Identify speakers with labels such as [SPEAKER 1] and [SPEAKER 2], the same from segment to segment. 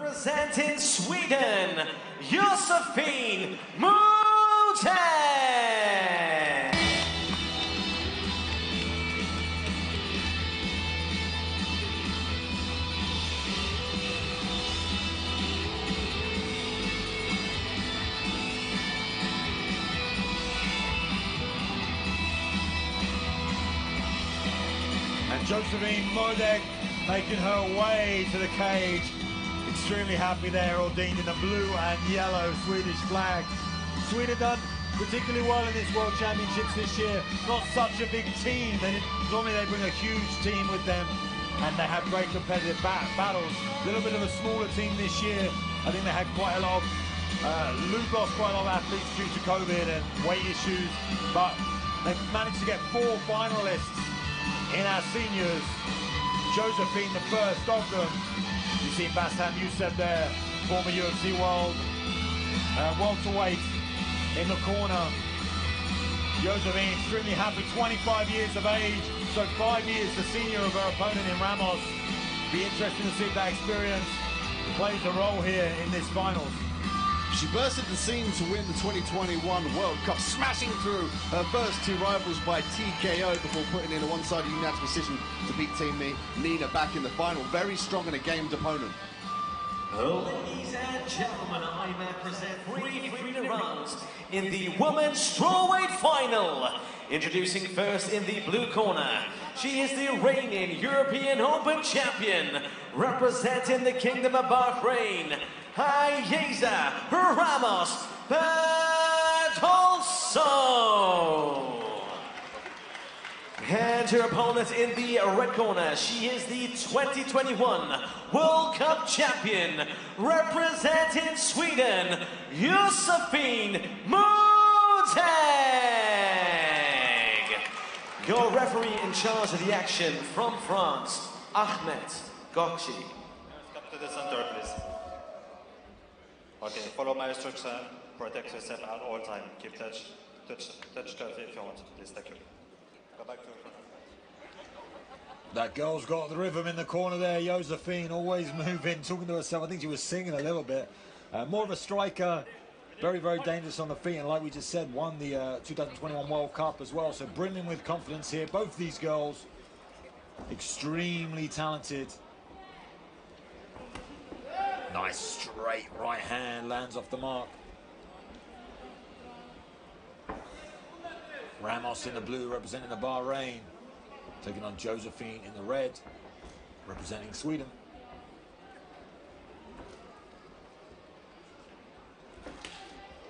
[SPEAKER 1] Representing Sweden, Josefine Modig.
[SPEAKER 2] And Josefine Modig making her way to the cage. Extremely happy there, ordained in a blue and yellow Swedish flag. Sweden done particularly well in this World Championships this year. Not such a big team. Normally they bring a huge team with them and they have great competitive battles. A little bit of a smaller team this year. I think they had quite a lot of, lost quite a lot of athletes due to COVID and weight issues, but they've managed to get 4 finalists in our seniors. Josefine the first of them. You see Bassam Youssef there, former UFC world welterweight in the corner. Josefine extremely happy, 25 years of age, so 5 years the senior of her opponent in Ramos. Be interesting to see if that experience plays a role here in this finals.
[SPEAKER 3] She burst at the scene to win the 2021 World Cup, smashing through her first 2 rivals by TKO before putting in a one-sided unanimous decision to beat Team Nina back in the final. Very strong and a gamed opponent.
[SPEAKER 1] Ladies and gentlemen, IMMAF present 3 freedom rounds in the women's strawweight final. Introducing first in the blue corner, she is the reigning European Open champion, representing the Kingdom of Bahrain, Aieza Ramos Bertolso. And her opponent in the red corner, she is the 2021 World Cup champion, representing Sweden, Josefine Modig. Your referee in charge of the action from France, Ahmed Gokshi.
[SPEAKER 4] Come to the center, please. Okay, follow my instruction. Protect yourself at all time. Keep touch carefully if you want. Please, thank you. Go back to the front.
[SPEAKER 2] That girl's got the rhythm in the corner there. Josefine always moving, talking to herself. I think she was singing a little bit. More of a striker, very, very dangerous on the feet. And like we just said, won the 2021 World Cup as well. So brimming with confidence here. Both these girls, extremely talented. Nice straight right hand, lands off the mark. Ramos in the blue, representing the Bahrain. Taking on Josefine in the red, representing Sweden.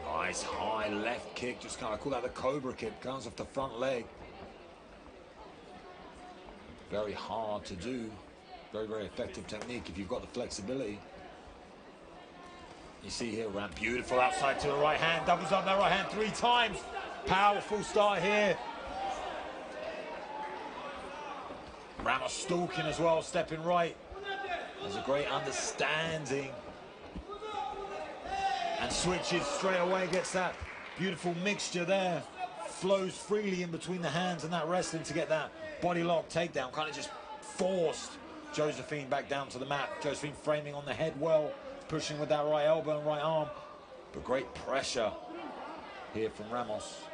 [SPEAKER 2] Nice high left kick, just kind of call that the cobra kick, comes off the front leg. Very hard to do. Very, very effective technique if you've got the flexibility. You see here, Ram, beautiful outside to the right hand, doubles up that right hand 3 times. Powerful start here. Ramos stalking as well, stepping right. There's a great understanding. And switches straight away, gets that beautiful mixture there. Flows freely in between the hands and that wrestling to get that body lock takedown. Kind of just forced Josefine back down to the mat. Josefine framing on the head well, pushing with that right elbow and right arm. But great pressure here from Ramos.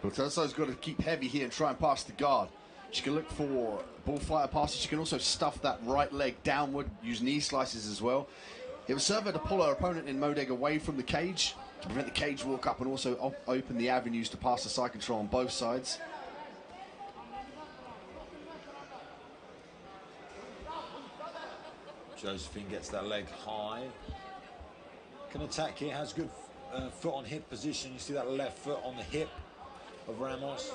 [SPEAKER 3] Bertolso's got to keep heavy here and try and pass the guard. She can look for bullfighter passes. She can also stuff that right leg downward, use knee slices as well. It will serve her to pull her opponent in Modig away from the cage, to prevent the cage walk up and also open the avenues to pass the side control on both sides.
[SPEAKER 2] Josefine gets that leg high. Can attack here, has good foot on hip position. You see that left foot on the hip of Ramos.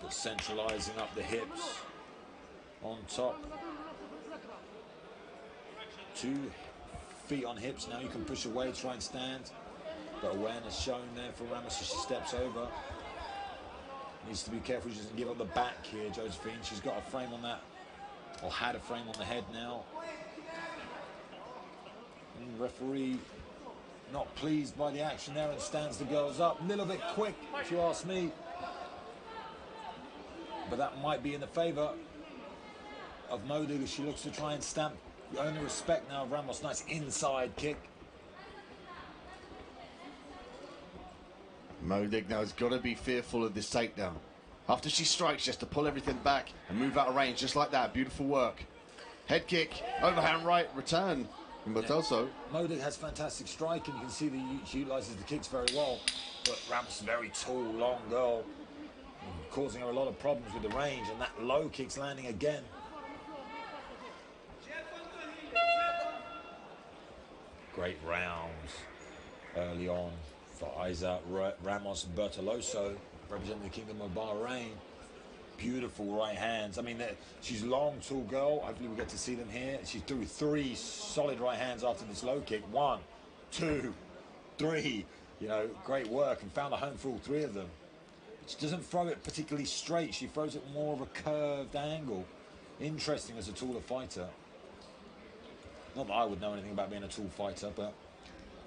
[SPEAKER 2] But centralizing up the hips on top. 2 feet on hips. Now you can push away, try and stand. But awareness shown there for Ramos as she steps over. Needs to be careful she doesn't give up the back here, Josefine. She's got a frame on that, or had a frame on the head now. And the referee not pleased by the action there and stands the girls up. A little bit quick, if you ask me.
[SPEAKER 5] but that might be in the favour of Modig as she looks to try and stamp, earn the respect now of Ramos. Nice inside kick.
[SPEAKER 3] Modig now has got to be fearful of this takedown. After she strikes, she has to pull everything back and move out of range just like that. Beautiful work. Head kick, overhand right, return from Bertolso.
[SPEAKER 5] Modig has fantastic striking. You can see that she utilises the kicks very well. But Ramos is a very tall, long girl, causing her a lot of problems with the range, and that low kick's landing again. Great rounds early on for Aieza Ramos Bertolso, representing the Kingdom of Bahrain. Beautiful right hands. I mean, she's a long, tall girl. Hopefully we get to see them here. She threw 3 solid right hands after this low kick. 1, 2, 3. You know, great work, and found a home for all 3 of them. She doesn't throw it particularly straight. She throws it more of a curved angle. Interesting as a taller fighter. Not that I would know anything about being a tall fighter, but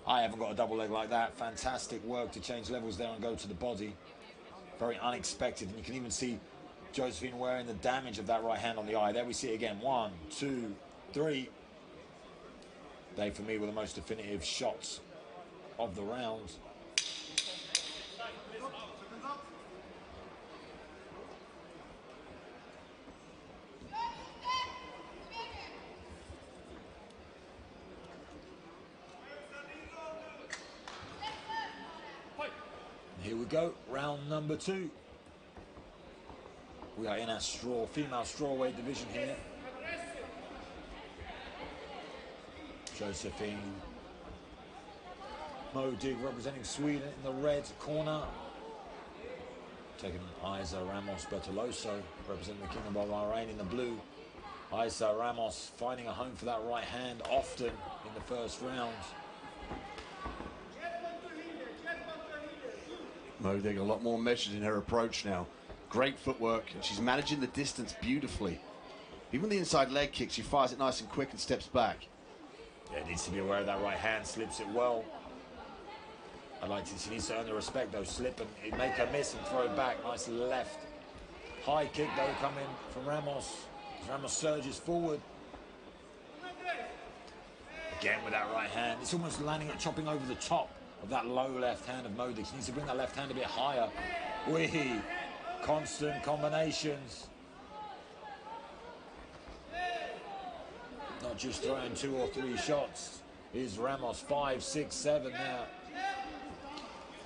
[SPEAKER 5] I haven't got a double leg like that. Fantastic work to change levels there and go to the body. Very unexpected, and you can even see Josefine wearing the damage of that right hand on the eye. There we see it again. 1, 2, 3. They, for me, were the most definitive shots of the round. Here we go, round number 2. We are in our female strawweight division here. Josefine Modig representing Sweden in the red corner. Taking Aieza Ramos Bertolso representing the Kingdom of Bahrain in the blue. Aieza Ramos finding a home for that right hand often in the first round.
[SPEAKER 3] Modig a lot more measured in her approach now. Great footwork, and she's managing the distance beautifully. Even the inside leg kick, she fires it nice and quick and steps back.
[SPEAKER 5] Yeah, needs to be aware of that right hand, slips it well. She needs to earn the respect though, slip and make her miss and throw it back. Nice left. High kick though coming from Ramos. As Ramos surges forward. Again with that right hand. It's almost landing it, chopping over the top of that low left hand of Modig. She needs to bring that left hand a bit higher. Wee! Constant combinations. Not just throwing 2 or 3 shots. Here's Ramos, 5, 6, 7 now.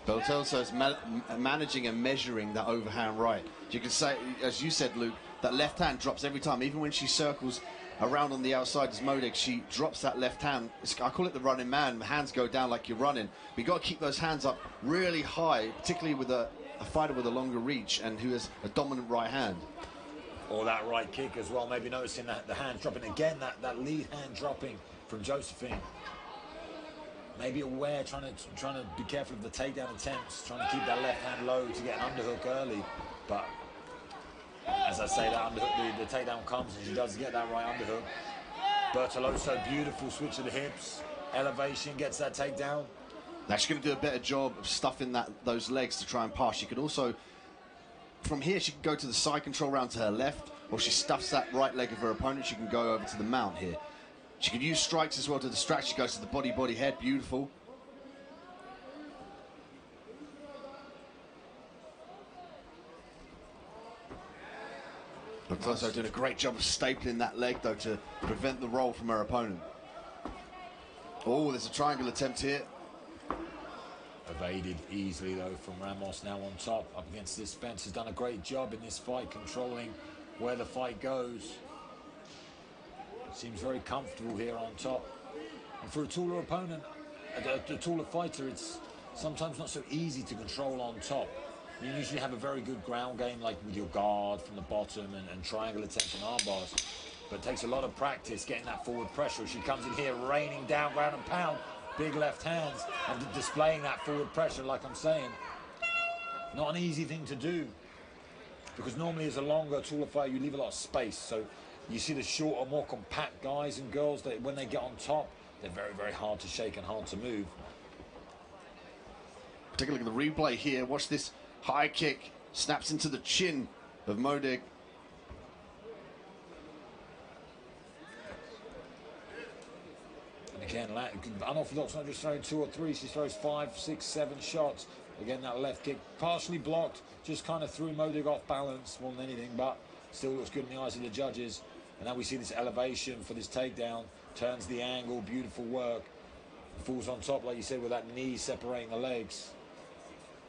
[SPEAKER 3] Bertolso is managing and measuring that overhand right. You can say, as you said, Luke, that left hand drops every time. Even when she circles around on the outside as Modig, she drops that left hand. I call it the running man. Hands go down like you're running. But you've got to keep those hands up really high, particularly with a fighter with a longer reach and who has a dominant right hand.
[SPEAKER 5] Or that right kick as well. Maybe noticing that the hand dropping again, that lead hand dropping from Josefine. Maybe aware, trying to be careful of the takedown attempts, trying to keep that left hand low to get an underhook early. But as I say, that underhook, the takedown comes and she does get that right underhook. Bertolso, beautiful switch of the hips, elevation, gets that takedown.
[SPEAKER 3] Now she's going to do a better job of stuffing those legs to try and pass. She could also, from here, she can go to the side control round to her left, or she stuffs that right leg of her opponent, she can go over to the mount here. She can use strikes as well to distract. She goes to the body, head, beautiful. Bertolso doing a great job of stapling that leg, though, to prevent the roll from her opponent. Oh, there's a triangle attempt here.
[SPEAKER 5] Evaded easily, though, from Ramos now on top, up against this fence. Has done a great job in this fight, controlling where the fight goes. Seems very comfortable here on top. And for a taller opponent, a taller fighter, it's sometimes not so easy to control on top. You usually have a very good ground game, like with your guard from the bottom and triangle attempts and arm bars. But it takes a lot of practice getting that forward pressure. She comes in here raining down, ground and pound, big left hands, and displaying that forward pressure, like I'm saying. Not an easy thing to do, because normally as a longer, taller fighter, you leave a lot of space. So you see the shorter, more compact guys and girls that when they get on top, they're very, very hard to shake and hard to move.
[SPEAKER 3] Take a look at the replay here. Watch this high kick, snaps into the chin of Modig.
[SPEAKER 5] And again, unorthodox, not just throwing 2 or 3, she throws 5, 6, 7 shots. Again, that left kick partially blocked, just kind of threw Modig off balance more than anything, but still looks good in the eyes of the judges. And now we see this elevation for this takedown, turns the angle, beautiful work. Falls on top, like you said, with that knee separating the legs.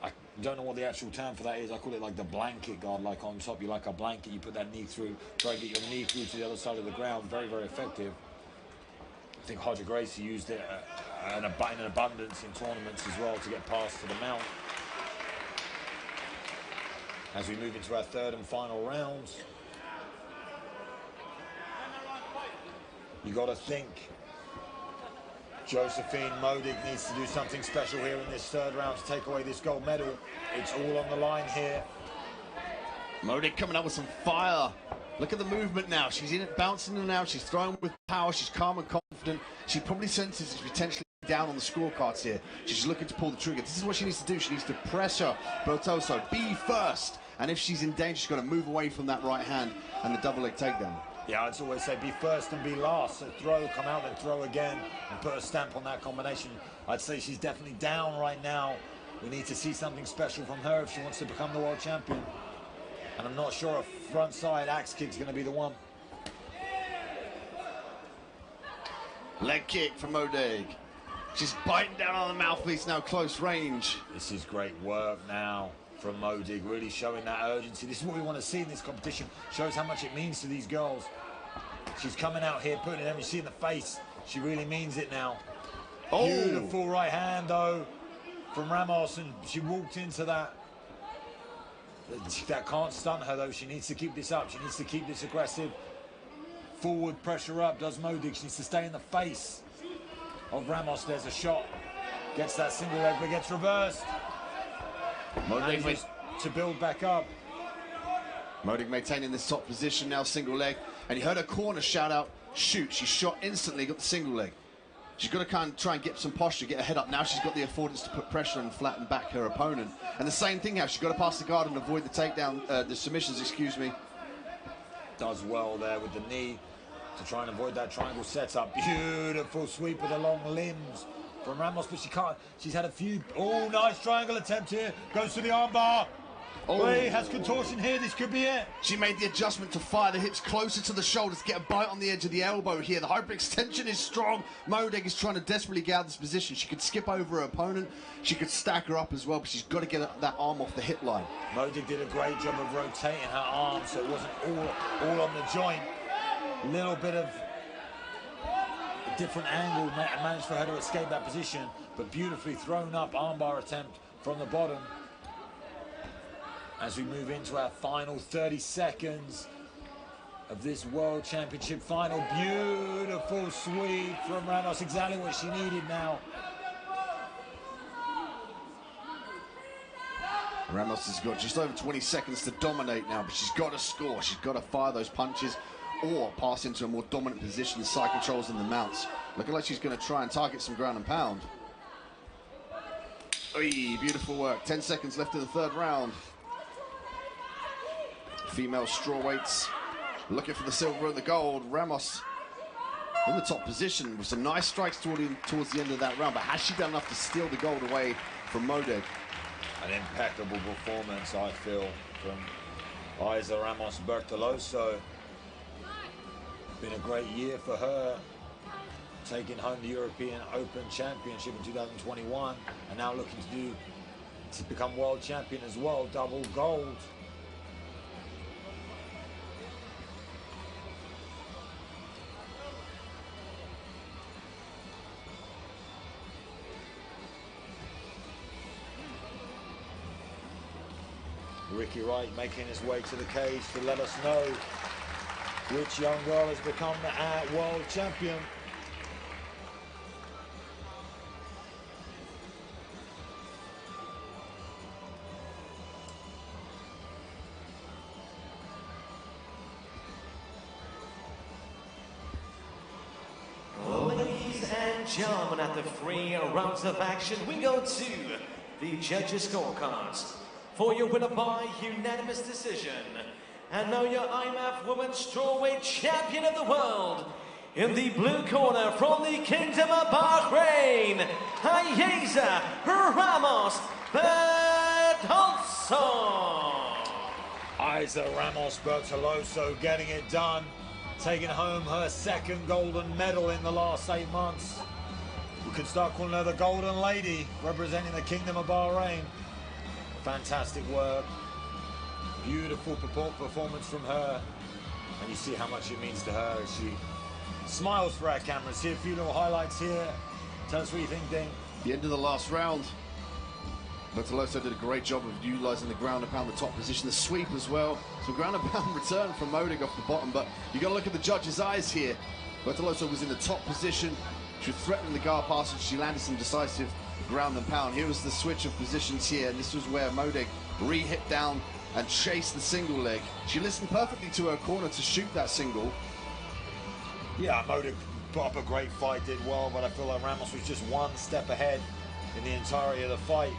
[SPEAKER 5] I don't know what the actual term for that is. I call it like the blanket guard, like on top. You like a blanket, you put that knee through, try to get your knee through to the other side of the ground. Very, very effective. I think Roger Gracie used it in abundance in tournaments as well to get past to the mount. As we move into our third and final rounds, you got to think Josefine Modig needs to do something special here in this third round to take away this gold medal. It's all on the line here.
[SPEAKER 3] Modig coming up with some fire. Look at the movement now. She's in it, bouncing in and out. She's throwing with power. She's calm and confident. She probably senses she's potentially down on the scorecards here. She's looking to pull the trigger. This is what she needs to do. She needs to pressure Bertolso. Be first. And if she's in danger, she's got to move away from that right hand and the double leg takedown.
[SPEAKER 5] Yeah, I'd always say be first and be last. So throw, come out, then throw again, and put a stamp on that combination. I'd say she's definitely down right now. We need to see something special from her if she wants to become the world champion. And I'm not sure a front side axe kick's going to be the one.
[SPEAKER 3] Leg kick from Modig. She's biting down on the mouthpiece now, close range.
[SPEAKER 5] This is great work now from Modig, really showing that urgency. This is what we want to see in this competition. Shows how much it means to these girls. She's coming out here, putting it, you see in the face. She really means it now. Oh. Beautiful right hand, though, from Ramos, and she walked into that. That can't stun her, though. She needs to keep this up. She needs to keep this aggressive. Forward pressure up, does Modig. She needs to stay in the face of Ramos. There's a shot. Gets that single leg, but gets reversed. Modig to build back up.
[SPEAKER 3] Modig maintaining this top position now, single leg. And you heard her corner shout out, shoot. She shot instantly, got the single leg. She's got to kind of try and get some posture, get her head up. Now she's got the affordance to put pressure and flatten back her opponent. And the same thing now, she's got to pass the guard and avoid the takedown, the submissions, excuse me.
[SPEAKER 5] Does well there with the knee to try and avoid that triangle setup. Beautiful sweep with the long limbs from Ramos, but she can't. She's had a few. Oh, nice triangle attempt here. Goes to the armbar. Oh, he has contortion here. This could be it.
[SPEAKER 3] She made the adjustment to fire the hips closer to the shoulders to get a bite on the edge of the elbow here. The hyperextension is strong. Modig is trying to desperately get out of this position. She could skip over her opponent. She could stack her up as well, but she's got to get that arm off the hip line.
[SPEAKER 5] Modig did a great job of rotating her arm, so it wasn't all on the joint. Little bit of a different angle managed for her to escape that position, but beautifully thrown up armbar attempt from the bottom. As we move into our final 30 seconds of this World Championship final. Beautiful sweep from Ramos, exactly what she needed now.
[SPEAKER 3] Ramos has got just over 20 seconds to dominate now, but she's got to score. She's got to fire those punches or pass into a more dominant position, the side controls and the mounts. Looking like she's going to try and target some ground and pound. Oy, beautiful work. 10 seconds left in the third round. Female strawweights looking for the silver and the gold. Ramos in the top position with some nice strikes towards the end of that round, but has she done enough to steal the gold away from Modig?
[SPEAKER 5] An impeccable performance, I feel, from Aieza Ramos Bertolso. Been a great year for her, taking home the European Open Championship in 2021, and now looking to become world champion as well, double gold. Ricky Wright making his way to the cage to let us know which young girl has become the world champion.
[SPEAKER 1] Ladies and gentlemen, after 3 rounds of action, we go to the judges' scorecards. for your winner by unanimous decision. And now your IMMAF Women's Strawweight Champion of the World. In the blue corner from the Kingdom of Bahrain, Aieza Ramos Bertolso.
[SPEAKER 5] Aieza Ramos Bertolso getting it done, taking home her second golden medal in the last 8 months. We could start calling her the Golden Lady, representing the Kingdom of Bahrain. Fantastic work. Beautiful performance from her. And you see how much it means to her as she smiles for our cameras. See a few little highlights here. Tell us what you think, Ding.
[SPEAKER 3] The end of the last round. Bertolso did a great job of utilising the ground and pound, the top position, the sweep as well. So ground and pound return from Modig off the bottom, but you got to look at the judge's eyes here. Bertolso was in the top position. She was threatening the guard pass, and she landed some decisive ground and pound. Here was the switch of positions here, and this was where Modig re-hit down and chased the single leg. She listened perfectly to her corner to shoot that single.
[SPEAKER 5] Yeah, Modig put up a great fight, did well, but I feel like Ramos was just one step ahead in the entirety of the fight.